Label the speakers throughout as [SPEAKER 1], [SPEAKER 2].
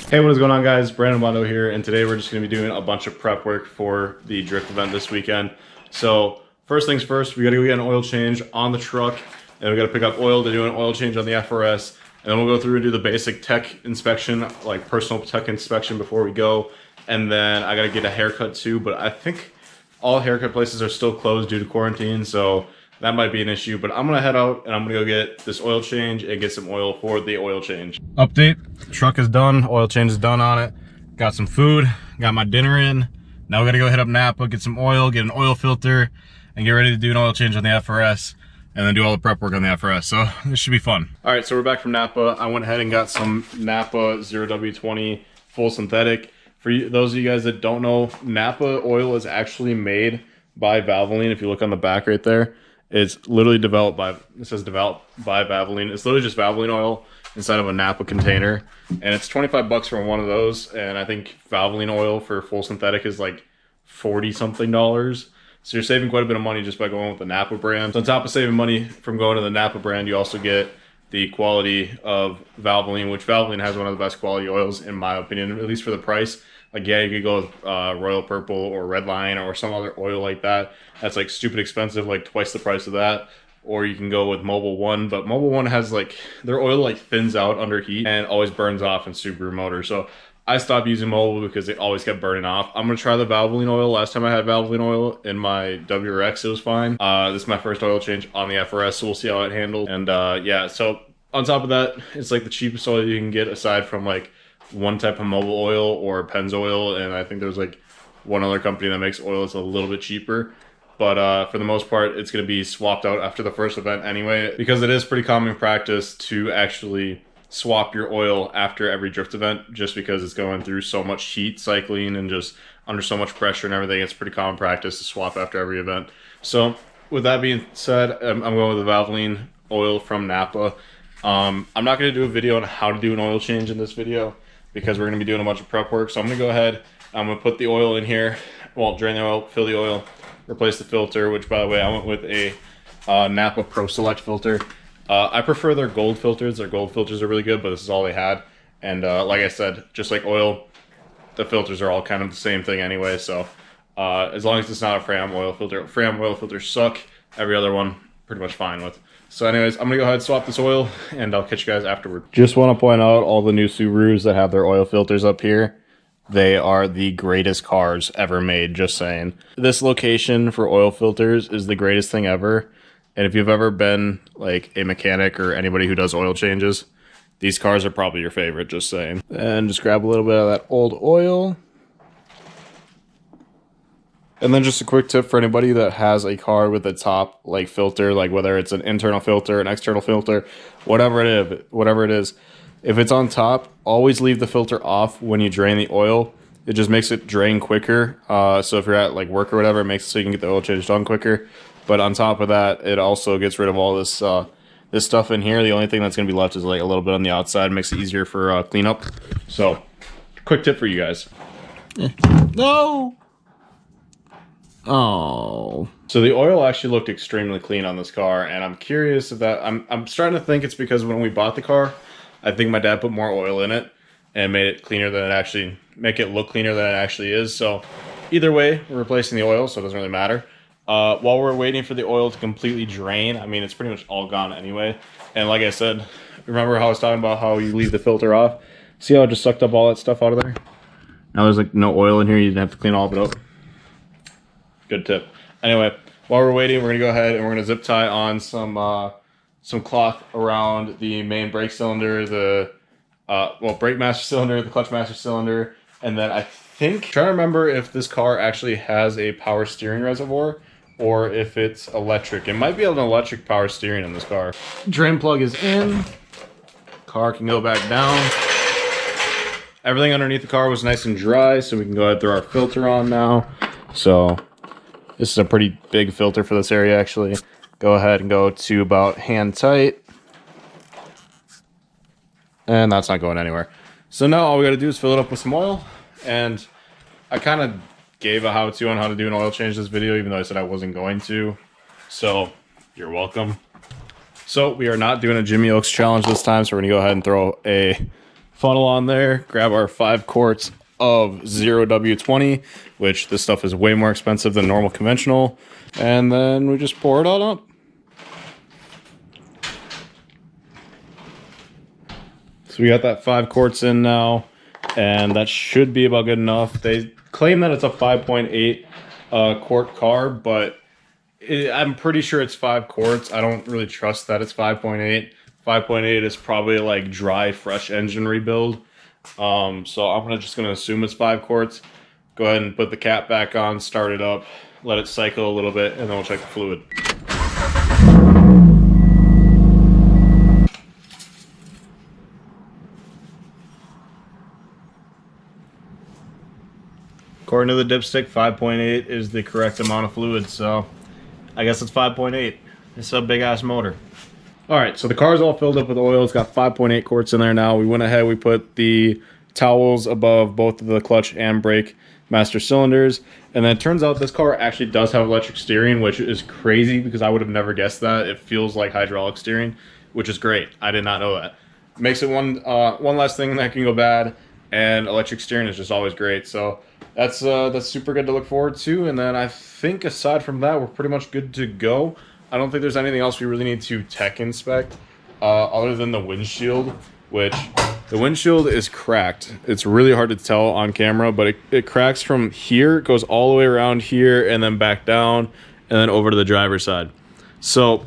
[SPEAKER 1] Hey, what is going on, guys? Brandon Bondo here, and today we're just going to be doing a bunch of prep work for the drift event this weekend. So first things first, we got to go get an oil change on the truck, and we got to pick up oil to do an oil change on the FRS, and then we'll go through and do the basic tech inspection, like personal tech inspection before we go, and then I got to get a haircut too, but I think all haircut places are still closed due to quarantine, so that might be an issue, but I'm gonna head out and I'm gonna go get this oil change and get some oil for the oil change. Update, truck is done, oil change is done on it. Got some food, got my dinner in. Now we gotta go hit up Napa, get some oil, get an oil filter, and get ready to do an oil change on the FRS, and then do all the prep work on the FRS, so this should be fun. All right, so we're back from Napa. I went ahead and got some Napa 0W20 full synthetic. For you, those of you guys that don't know, Napa oil is actually made by Valvoline. If you look on the back right there, it's literally developed by, it says developed by Valvoline. It's literally just Valvoline oil inside of a Napa container. And it's 25 bucks for one of those. And I think Valvoline oil for full synthetic is like 40 something dollars. So you're saving quite a bit of money just by going with the Napa brand. So on top of saving money from going to the Napa brand, you also get the quality of Valvoline, which Valvoline has one of the best quality oils in my opinion, at least for the price. Like, yeah, you could go with Royal Purple or Red Line or some other oil like that. That's like stupid expensive, like twice the price of that. Or you can go with Mobil 1, but Mobil 1 has like, their oil like thins out under heat and always burns off in Subaru motor. So I stopped using Mobil because it always kept burning off. I'm gonna try the Valvoline oil. Last time I had Valvoline oil in my WRX, it was fine. This is my first oil change on the FRS, so we'll see how it handles. And yeah, so on top of that, it's like the cheapest oil you can get aside from like one type of Mobil oil or Pennzoil, and I think there's like one other company that makes oil that's a little bit cheaper. But for the most part, it's going to be swapped out after the first event anyway, because it is pretty common practice to actually swap your oil after every drift event, just because it's going through so much heat cycling and just under so much pressure and everything. It's pretty common practice to swap after every event. So with that being said, I'm going with the Valvoline oil from Napa. I'm not going to do a video on how to do an oil change in this video, because we're going to be doing a bunch of prep work. So I'm going to go ahead, I'm going to put the oil in here, well, drain the oil, fill the oil, replace the filter, which by the way, I went with a Napa Pro Select filter. I prefer their gold filters. Their gold filters are really good, but this is all they had. And like I said, just like oil, the filters are all kind of the same thing anyway. So as long as it's not a Fram oil filter. Fram oil filters suck. Every other one, pretty much fine with. So anyways, I'm going to go ahead and swap this oil, and I'll catch you guys afterward. Just want to point out all the new Subarus that have their oil filters up here. They are the greatest cars ever made, just saying. This location for oil filters is the greatest thing ever. And if you've ever been like a mechanic or anybody who does oil changes, these cars are probably your favorite, just saying. And just grab a little bit of that old oil. And then just a quick tip for anybody that has a car with a top like filter, like whether it's an internal filter, an external filter, whatever it is, if it's on top, always leave the filter off when you drain the oil. It just makes it drain quicker. So if you're at like work or whatever, it makes it so you can get the oil change done quicker. But on top of that, it also gets rid of all this this stuff in here. The only thing that's going to be left is like a little bit on the outside. Makes it easier for cleanup. So quick tip for you guys. No. Oh. So the oil actually looked extremely clean on this car, and I'm curious if that, I'm starting to think it's because when we bought the car, I think my dad put more oil in it and made it cleaner than it actually, make it look cleaner than it actually is. So either way, we're replacing the oil, so it doesn't really matter. While we're waiting for the oil to completely drain, I mean, it's pretty much all gone anyway. And like I said, remember how I was talking about how you leave the filter off? See how it just sucked up all that stuff out of there? Now there's like no oil in here, you didn't have to clean all of it up. Good tip. Anyway, while we're waiting, we're gonna go ahead and we're gonna zip tie on some cloth around the main brake cylinder, the well, brake master cylinder, the clutch master cylinder, and then I think, trying to remember if this car actually has a power steering reservoir or if it's electric. It might be an electric power steering in this car. Drain plug is in. Car can go back down. Everything underneath the car was nice and dry, so we can go ahead and throw our filter on now. So this is a pretty big filter for this area, actually. Go ahead and go to about hand tight. And that's not going anywhere. So now all we got to do is fill it up with some oil. And I kind of gave a how-to on how to do an oil change this video, even though I said I wasn't going to. So you're welcome. So we are not doing a Jimmy Oaks challenge this time, so we're going to go ahead and throw a funnel on there, grab our 5 quarts of 0W20, which this stuff is way more expensive than normal conventional, and then we just pour it all up. So we got that 5 quarts in now, and that should be about good enough. They claim that it's a 5.8 quart car, but I'm pretty sure it's 5 quarts. I don't really trust that it's 5.8. 5.8 is probably like dry, fresh engine rebuild. So I'm just gonna assume it's 5 quarts. Go ahead and put the cap back on, start it up, let it cycle a little bit, and then we'll check the fluid. According to the dipstick, 5.8 is the correct amount of fluid, so I guess it's 5.8. It's a big ass motor. All right, so the car's all filled up with oil. It's got 5.8 quarts in there now. We went ahead, we put the towels above both of the clutch and brake master cylinders. And then it turns out this car actually does have electric steering, which is crazy because I would have never guessed that. It feels like hydraulic steering, which is great. I did not know that. Makes it one less thing that can go bad, and electric steering is just always great. So that's super good to look forward to. And then I think aside from that, we're pretty much good to go. I don't think there's anything else we really need to tech inspect other than the windshield, which the windshield is cracked. It's really hard to tell on camera, but it cracks from here, it goes all the way around here and then back down and then over to the driver's side. So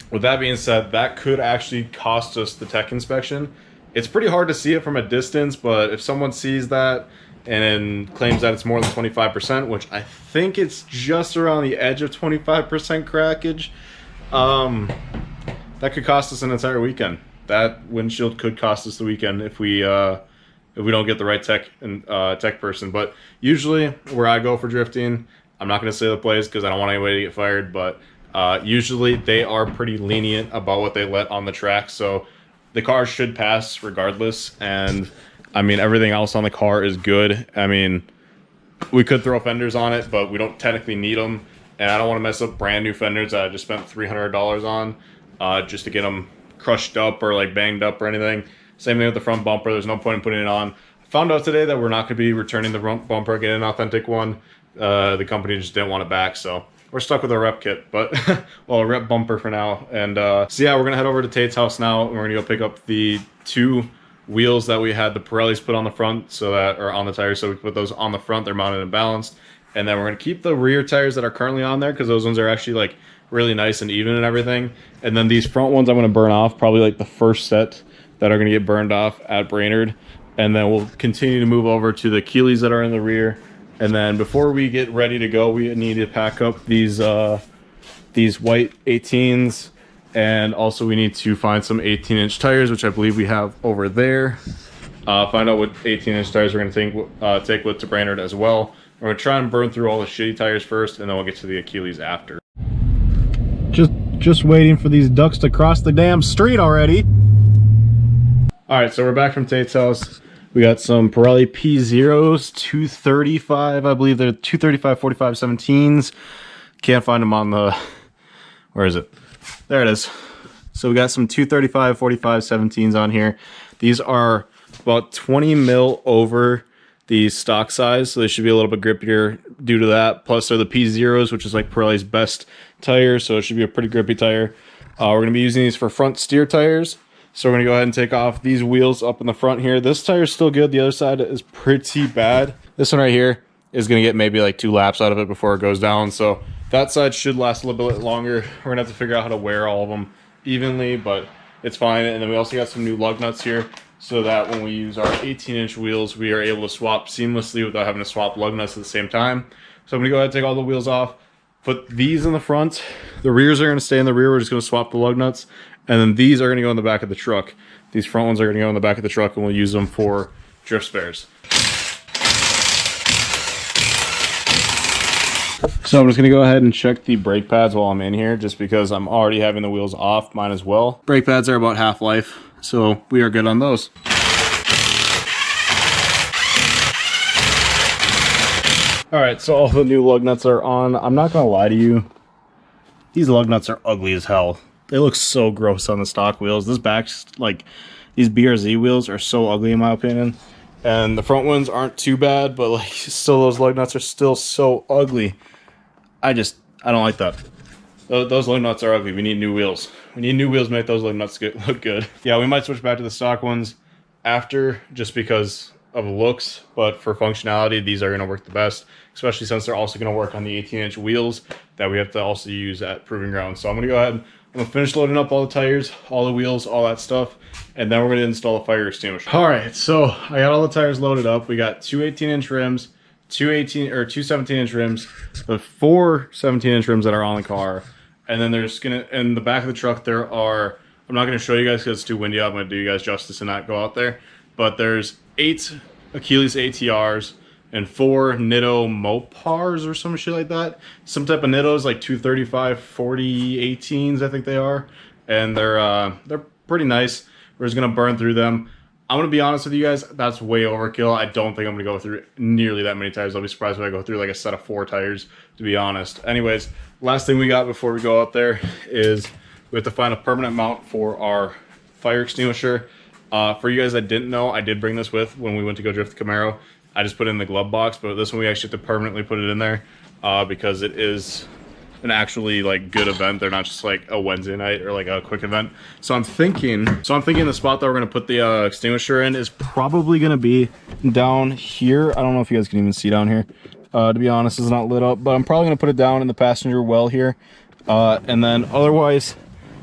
[SPEAKER 1] with that being said, that could actually cost us the tech inspection. It's pretty hard to see it from a distance, but if someone sees that and claims that it's more than 25%, which I think it's just around the edge of 25% crackage, that could cost us an entire weekend. That windshield could cost us the weekend if we don't get the right tech person. But usually where I go for drifting, I'm not going to say the place because I don't want anybody to get fired, but usually they are pretty lenient about what they let on the track, so the car should pass regardless. And I mean, everything else on the car is good. I mean, we could throw fenders on it, but we don't technically need them. And I don't want to mess up brand new fenders that I just spent $300 on just to get them crushed up or like banged up or anything. Same thing with the front bumper. There's no point in putting it on. I found out today that we're not going to be returning the front bumper, getting an authentic one. The company just didn't want it back, so we're stuck with a rep kit, but well, a rep bumper for now. And so yeah, we're going to head over to Tate's house now, and we're going to go pick up the 2 wheels that we had the Pirellis put on the front, so that are on the tires, so we put those on the front. They're mounted and balanced. And then we're going to keep the rear tires that are currently on there because those ones are actually like really nice and even and everything. And then these front ones I'm going to burn off, probably like the first set that are going to get burned off at Brainerd. And then we'll continue to move over to the Keeleys that are in the rear. And then before we get ready to go, we need to pack up these white 18s. And also we need to find some 18-inch tires, which I believe we have over there. Find out what 18-inch tires we're going to take with to Brainerd as well. We're going to try and burn through all the shitty tires first, and then we'll get to the Achilles after. Just waiting for these ducks to cross the damn street already. All right, so we're back from Tate's house. We got some Pirelli P0s, 235, I believe they're 235 45 17s. Can't find them on the, where is it? There it is. So we got some 235 45 17s on here. These are about 20 mil over the stock size, so they should be a little bit grippier due to that. Plus they're the P0s, which is like Pirelli's best tire, so it should be a pretty grippy tire. We're going to be using these for front steer tires. So we're going to go ahead and take off these wheels up in the front here. This tire is still good. The other side is pretty bad. This one right here is going to get maybe like 2 laps out of it before it goes down. So that side should last a little bit longer. We're going to have to figure out how to wear all of them evenly, but it's fine. And then we also got some new lug nuts here, so that when we use our 18-inch wheels, we are able to swap seamlessly without having to swap lug nuts at the same time. So I'm going to go ahead and take all the wheels off, put these in the front. The rears are going to stay in the rear. We're just going to swap the lug nuts. And then these are going to go in the back of the truck. These front ones are going to go in the back of the truck, and we'll use them for drift spares. So I'm just going to go ahead and check the brake pads while I'm in here, just because I'm already having the wheels off, mine as well. Brake pads are about half life, so we are good on those. Alright, so all the new lug nuts are on. I'm not going to lie to you, these lug nuts are ugly as hell. They look so gross on the stock wheels. This back's like, These BRZ wheels are so ugly in my opinion. And the front ones aren't too bad, but like still those lug nuts are still so ugly. I don't like that. Those lug nuts are ugly. We need new wheels. We need new wheels to make those lug nuts look good. Yeah, we might switch back to the stock ones after, just because of looks, but for functionality, these are gonna work the best, especially since they're also gonna work on the 18-inch wheels that we have to also use at Proving Ground. So I'm gonna go ahead, I'm gonna finish loading up all the tires, all the wheels, all that stuff, and then we're gonna install a fire extinguisher. All right, so I got all the tires loaded up. We got two 18-inch rims, two 17-inch rims, the four 17-inch rims that are on the car, and then there's gonna, in the back of the truck, there are, I'm not gonna show you guys because it's too windy out. I'm gonna do you guys justice and not go out there, but there's 8 Achilles ATRs and 4 Nitto Mopars or some shit like that. Some type of Nittos, like 235 40 18s, I think they are, and they're pretty nice. We're just gonna burn through them. I'm gonna be honest with you guys, that's way overkill. I don't think I'm gonna go through nearly that many tires. I'll be surprised if I go through like a set of 4 tires, to be honest. Anyways, last thing we got before we go out there is we have to find a permanent mount for our fire extinguisher. For you guys that didn't know, I did bring this with when we went to go drift the Camaro. I just put it in the glove box, but this one we actually have to permanently put it in there because it is an actually like good event. They're not just like a Wednesday night or like a quick event. So I'm thinking the spot that we're gonna put the extinguisher in is probably gonna be down here. I don't know if you guys can even see down here. To be honest, it's not lit up, but I'm probably gonna put it down in the passenger well here. And then otherwise,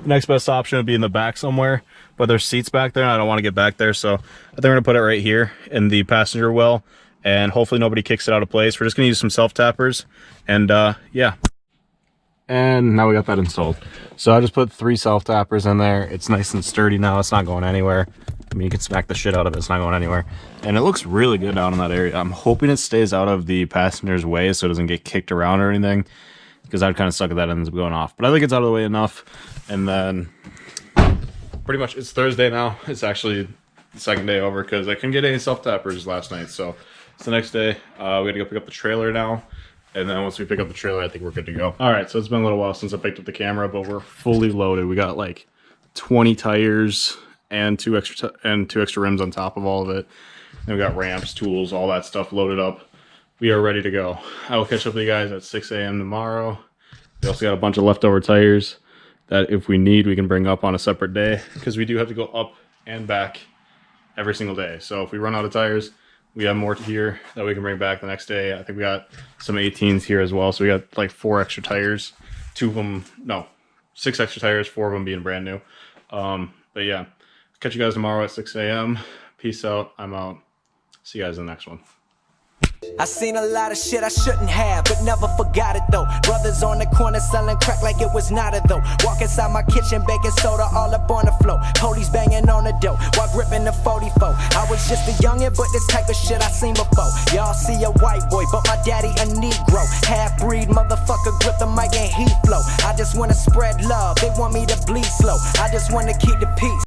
[SPEAKER 1] the next best option would be in the back somewhere, but there's seats back there and I don't want to get back there, so I think we're gonna put it right here in the passenger well, and hopefully nobody kicks it out of place. We're just gonna use some self tappers, and yeah. And now we got that installed. So I just put 3 self tappers in there. It's nice and sturdy now. It's not going anywhere. I mean, you can smack the shit out of it. It's not going anywhere. And it looks really good down in that area. I'm hoping it stays out of the passenger's way so it doesn't get kicked around or anything, because I'd kind of suck if that ends up going off. But I think it's out of the way enough. And then pretty much it's Thursday now. It's actually the second day over because I couldn't get any self tappers last night. So it's the next day. We gotta go pick up the trailer now. And then once we pick up the trailer, I think we're good to go. All right, so it's been a little while since I picked up the camera, but we're fully loaded. We got like 20 tires and two extra rims on top of all of it. Then we got ramps, tools, all that stuff loaded up. We are ready to go. I will catch up with you guys at 6 a.m. tomorrow. We also got a bunch of leftover tires that if we need, we can bring up on a separate day, because we do have to go up and back every single day. So if we run out of tires, we have more here that we can bring back the next day. I think we got some 18s here as well. So we got like 4 extra tires, 6 extra tires, 4 of them being brand new. But yeah, catch you guys tomorrow at 6 a.m. Peace out. I'm out. See you guys in the next one.
[SPEAKER 2] I seen a lot of shit I shouldn't have, but never forgot it though. Brothers on the corner selling crack like it was not a though. Walk inside my kitchen, baking soda all up on the floor. Police banging on the door while gripping the 44. I was just a youngin', but this type of shit I seen before. Y'all see a white boy, but my daddy a Negro. Half-breed motherfucker grip the mic and he flow. I just wanna spread love, they want me to bleed slow. I just wanna keep the peace.